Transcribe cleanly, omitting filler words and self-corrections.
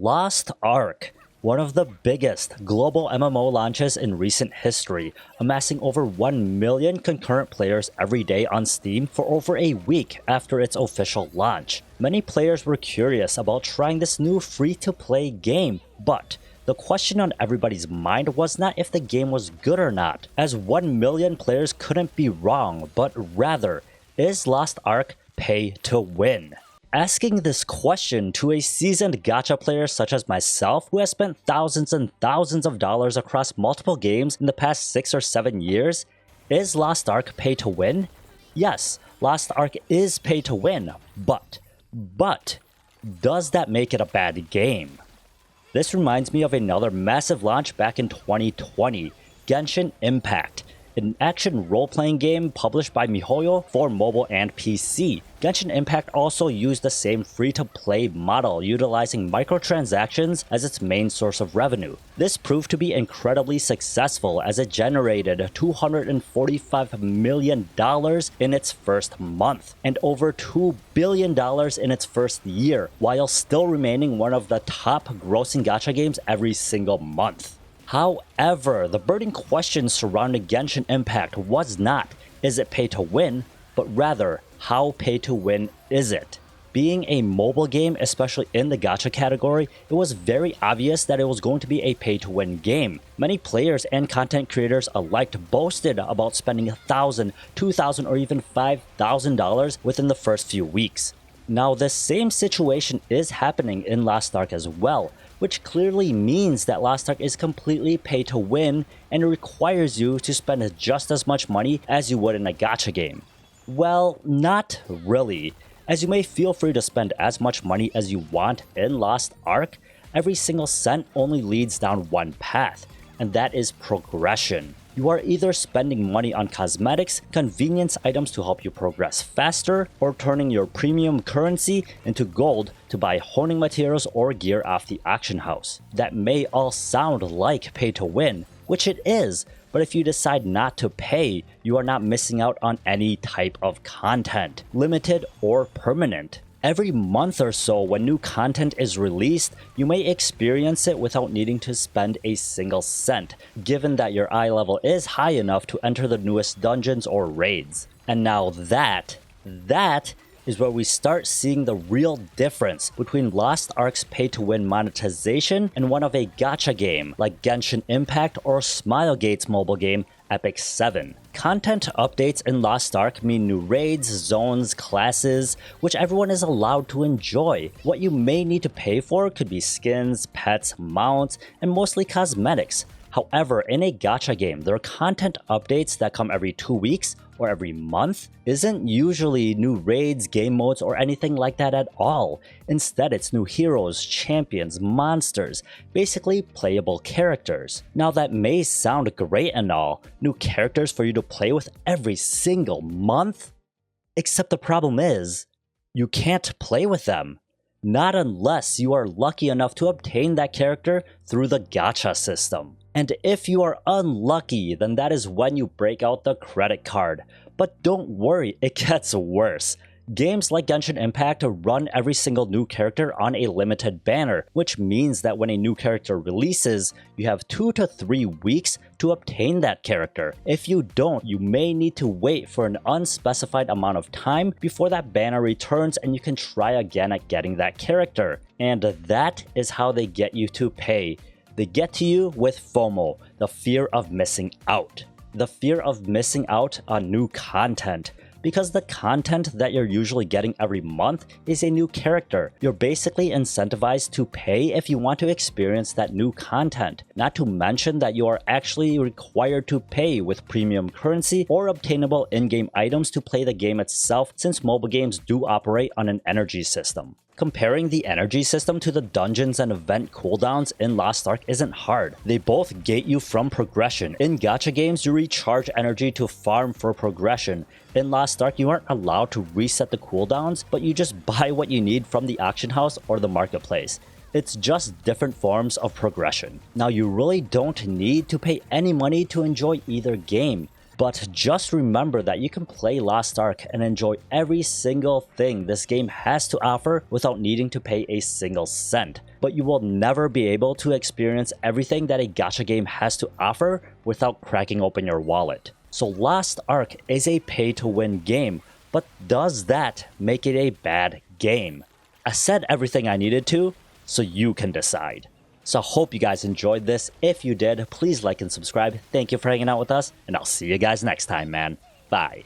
Lost Ark, one of the biggest global MMO launches in recent history, amassing over 1 million concurrent players every day on Steam for over a week after its official launch. Many players were curious about trying this new free-to-play game, but the question on everybody's mind was not if the game was good or not, as 1 million players couldn't be wrong, but rather, is Lost Ark pay to win? Asking this question to a seasoned gacha player such as myself, who has spent thousands and thousands of dollars across multiple games in the past 6 or 7 years, is Lost Ark pay to win? Yes, Lost Ark is pay to win, but does that make it a bad game? This reminds me of another massive launch back in 2020, Genshin Impact, an action role-playing game published by MiHoYo for mobile and PC. Genshin Impact also used the same free-to-play model, utilizing microtransactions as its main source of revenue. This proved to be incredibly successful as it generated $245 million in its first month, and over $2 billion in its first year, while still remaining one of the top grossing gacha games every single month. However, the burning question surrounding Genshin Impact was not, is it pay to win, but rather, how pay to win is it? Being a mobile game, especially in the gacha category, it was very obvious that it was going to be a pay to win game. Many players and content creators alike boasted about spending $1,000, $2,000, or even $5,000 within the first few weeks. Now, this same situation is happening in Lost Ark as well, which clearly means that Lost Ark is completely pay to win and it requires you to spend just as much money as you would in a gacha game. Well, not really, as you may feel free to spend as much money as you want in Lost Ark. Every single cent only leads down one path, and that is progression. You are either spending money on cosmetics, convenience items to help you progress faster, or turning your premium currency into gold to buy honing materials or gear off the auction house. That may all sound like pay to win, which it is, but if you decide not to pay, you are not missing out on any type of content, limited or permanent. Every month or so when new content is released, you may experience it without needing to spend a single cent, given that your eye level is high enough to enter the newest dungeons or raids. And now that is where we start seeing the real difference between Lost Ark's pay-to-win monetization and one of a gacha game like Genshin Impact or Smilegate's mobile game Epic 7. Content updates in Lost Ark mean new raids, zones, classes, which everyone is allowed to enjoy. What you may need to pay for could be skins, pets, mounts, and mostly cosmetics. However, in a gacha game, there are content updates that come every 2 weeks or every month. Isn't usually new raids, game modes, or anything like that at all. Instead, it's new heroes, champions, monsters, basically playable characters. Now that may sound great and all, new characters for you to play with every single month? Except the problem is, you can't play with them. Not unless you are lucky enough to obtain that character through the gacha system. And if you are unlucky, then that is when you break out the credit card. But don't worry, it gets worse. Games like Genshin Impact run every single new character on a limited banner, which means that when a new character releases, you have 2 to 3 weeks to obtain that character. If you don't, you may need to wait for an unspecified amount of time before that banner returns and you can try again at getting that character. And that is how they get you to pay. They get to you with FOMO, the fear of missing out. The fear of missing out on new content. Because the content that you're usually getting every month is a new character. You're basically incentivized to pay if you want to experience that new content. Not to mention that you are actually required to pay with premium currency or obtainable in-game items to play the game itself, since mobile games do operate on an energy system. Comparing the energy system to the dungeons and event cooldowns in Lost Ark isn't hard. They both gate you from progression. In gacha games, you recharge energy to farm for progression. In Lost Ark, you aren't allowed to reset the cooldowns, but you just buy what you need from the auction house or the marketplace. It's just different forms of progression. Now, you really don't need to pay any money to enjoy either game. But just remember that you can play Lost Ark and enjoy every single thing this game has to offer without needing to pay a single cent. But you will never be able to experience everything that a gacha game has to offer without cracking open your wallet. So Lost Ark is a pay-to-win game, but does that make it a bad game? I said everything I needed to, so you can decide. So I hope you guys enjoyed this. If you did, please like and subscribe. Thank you for hanging out with us, and I'll see you guys next time, man. Bye.